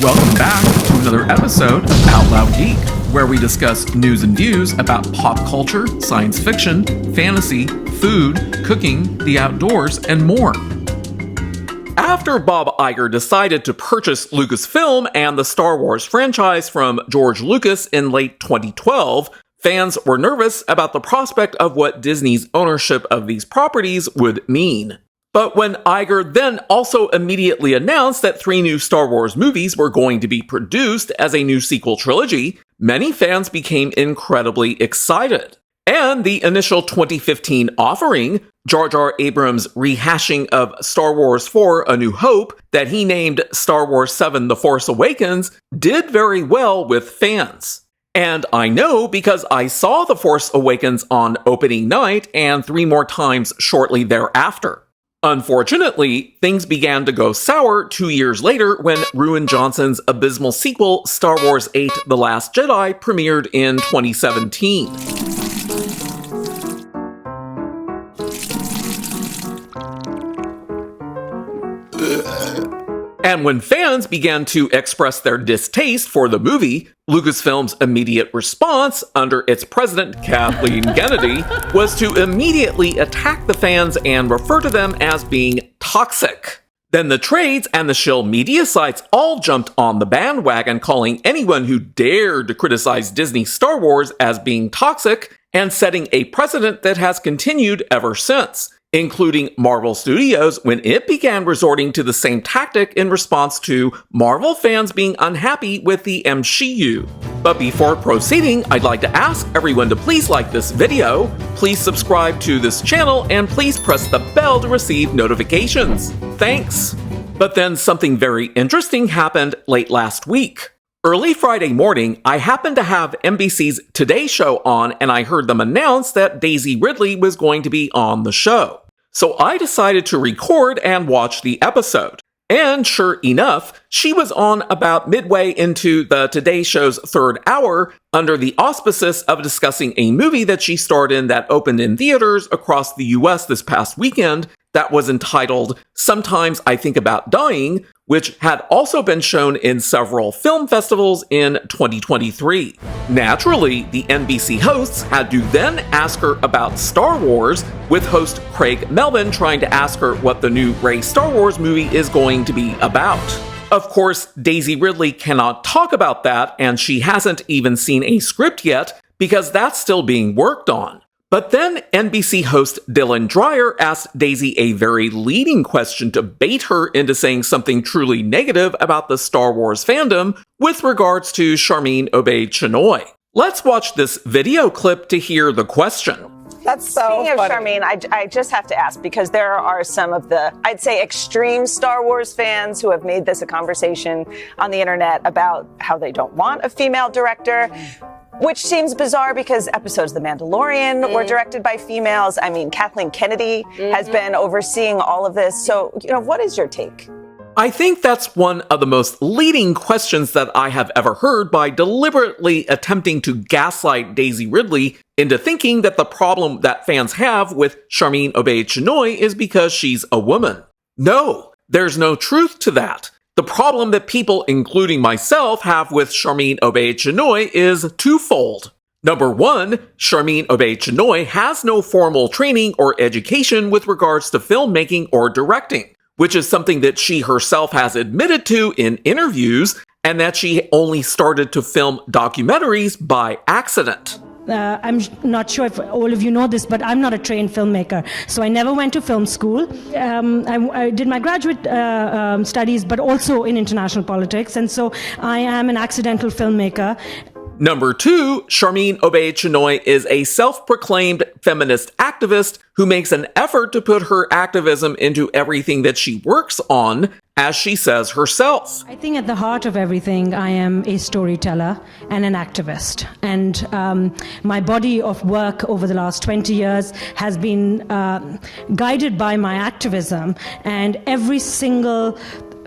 Welcome back to another episode of Out Loud Geek, where we discuss news and views about pop culture, science fiction, fantasy, food, cooking, the outdoors, and more. After Bob Iger decided to purchase Lucasfilm and the Star Wars franchise from George Lucas in late 2012, fans were nervous about the prospect of what Disney's ownership of these properties would mean. But when Iger then also immediately announced that 3 new Star Wars movies were going to be produced as a new sequel trilogy, many fans became incredibly excited. And the initial 2015 offering, Jar Jar Abrams' rehashing of Star Wars 4: A New Hope that he named Star Wars 7: The Force Awakens, did very well with fans. And I know because I saw The Force Awakens on opening night and 3 more times shortly thereafter. Unfortunately, things began to go sour 2 years later when Ruan Johnson's abysmal sequel, Star Wars 8: The Last Jedi, premiered in 2017. And when fans began to express their distaste for the movie, Lucasfilm's immediate response, under its president, Kathleen Kennedy, was to immediately attack the fans and refer to them as being toxic. Then the trades and the shill media sites all jumped on the bandwagon, calling anyone who dared to criticize Disney Star Wars as being toxic, and setting a precedent that has continued ever since, including Marvel Studios when it began resorting to the same tactic in response to Marvel fans being unhappy with the MCU. But before proceeding, I'd like to ask everyone to please like this video, please subscribe to this channel, and please press the bell to receive notifications. Thanks! But then something very interesting happened late last week. Early Friday morning, I happened to have NBC's Today Show on, and I heard them announce that Daisy Ridley was going to be on the show. So I decided to record and watch the episode. And sure enough, she was on about midway into the Today Show's 3rd hour under the auspices of discussing a movie that she starred in that opened in theaters across the US this past weekend that was entitled Sometimes I Think About Dying, which had also been shown in several film festivals in 2023. Naturally, the NBC hosts had to then ask her about Star Wars, with host Craig Melvin trying to ask her what the new Rey Star Wars movie is going to be about. Of course, Daisy Ridley cannot talk about that, and she hasn't even seen a script yet, because that's still being worked on. But then NBC host Dylan Dreyer asked Daisy a very leading question to bait her into saying something truly negative about the Star Wars fandom with regards to Sharmeen Obaid-Chinoy. Let's watch this video clip to hear the question. That's so Speaking funny. Of Sharmeen, I just have to ask, because there are some of the, I'd say, extreme Star Wars fans who have made this a conversation on the internet about how they don't want a female director. Which seems bizarre because episodes of The Mandalorian were directed by females. I mean, Kathleen Kennedy has been overseeing all of this. So, what is your take? I think that's one of the most leading questions that I have ever heard, by deliberately attempting to gaslight Daisy Ridley into thinking that the problem that fans have with Sharmeen Obaid-Chinoy is because she's a woman. No, there's no truth to that. The problem that people, including myself, have with Sharmeen Obaid-Chinoy is twofold. Number one, Sharmeen Obaid-Chinoy has no formal training or education with regards to filmmaking or directing, which is something that she herself has admitted to in interviews, and that she only started to film documentaries by accident. I'm not sure if all of you know this, but I'm not a trained filmmaker. So I never went to film school. I did my graduate studies, but also in international politics. And so I am an accidental filmmaker. Number two, Sharmeen Obaid-Chinoy is a self-proclaimed feminist activist who makes an effort to put her activism into everything that she works on, as she says herself. I think at the heart of everything, I am a storyteller and an activist. And my body of work over the last 20 years has been guided by my activism, and every single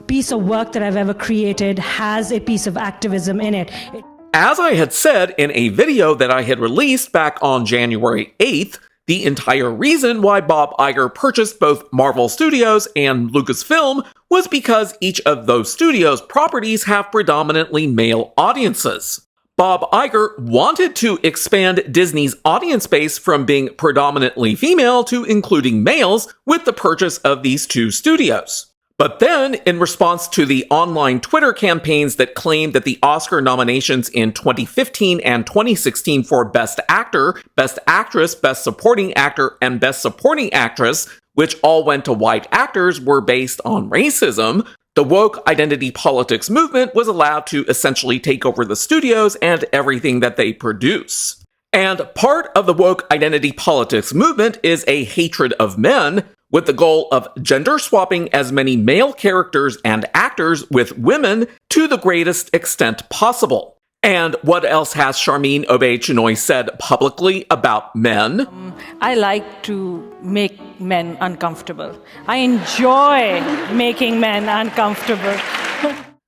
piece of work that I've ever created has a piece of activism in it. As I had said in a video that I had released back on January 8th, the entire reason why Bob Iger purchased both Marvel Studios and Lucasfilm was because each of those studios' properties have predominantly male audiences. Bob Iger wanted to expand Disney's audience base from being predominantly female to including males with the purchase of these two studios. But then, in response to the online Twitter campaigns that claimed that the Oscar nominations in 2015 and 2016 for Best Actor, Best Actress, Best Supporting Actor, and Best Supporting Actress, which all went to white actors, were based on racism, the woke identity politics movement was allowed to essentially take over the studios and everything that they produce. And part of the woke identity politics movement is a hatred of men, with the goal of gender swapping as many male characters and actors with women to the greatest extent possible. And what else has Sharmeen Obaid-Chinoy said publicly about men? I like to make men uncomfortable. I enjoy making men uncomfortable.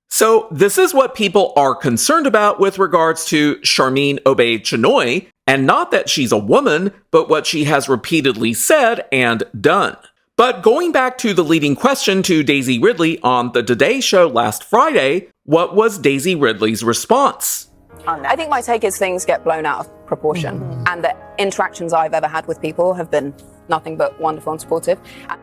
So this is what people are concerned about with regards to Sharmeen Obaid-Chinoy, and not that she's a woman, but what she has repeatedly said and done. But going back to the leading question to Daisy Ridley on the Today Show last Friday, what was Daisy Ridley's response? I think my take is things get blown out of proportion, and the interactions I've ever had with people have been nothing but wonderful and supportive.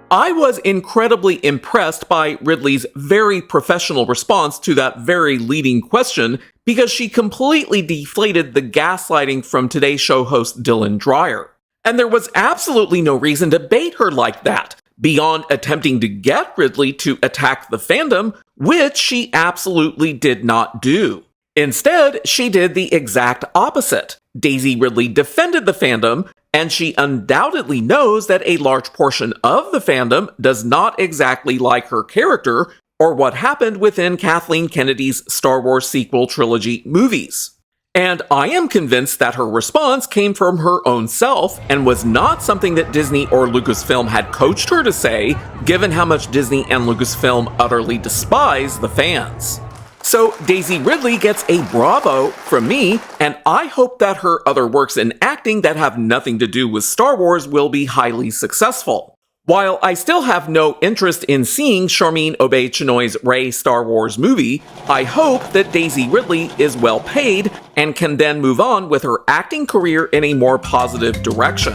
I was incredibly impressed by Ridley's very professional response to that very leading question because she completely deflated the gaslighting from Today Show host Dylan Dreyer. And there was absolutely no reason to bait her like that, beyond attempting to get Ridley to attack the fandom, which she absolutely did not do. Instead, she did the exact opposite. Daisy Ridley defended the fandom, and she undoubtedly knows that a large portion of the fandom does not exactly like her character or what happened within Kathleen Kennedy's Star Wars sequel trilogy movies. And I am convinced that her response came from her own self and was not something that Disney or Lucasfilm had coached her to say, given how much Disney and Lucasfilm utterly despise the fans. So Daisy Ridley gets a bravo from me, and I hope that her other works in acting that have nothing to do with Star Wars will be highly successful. While I still have no interest in seeing Sharmeen Obaid-Chinoy's Rey Star Wars movie, I hope that Daisy Ridley is well paid and can then move on with her acting career in a more positive direction.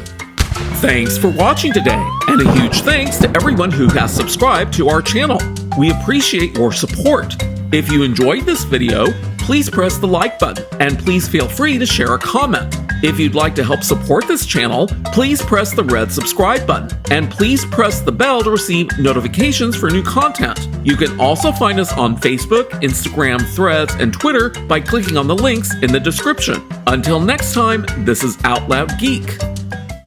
Thanks for watching today, and a huge thanks to everyone who has subscribed to our channel. We appreciate your support. If you enjoyed this video, please press the like button, and please feel free to share a comment. If you'd like to help support this channel, please press the red subscribe button, and please press the bell to receive notifications for new content. You can also find us on Facebook, Instagram, Threads, and Twitter by clicking on the links in the description. Until next time, this is Out Loud Geek.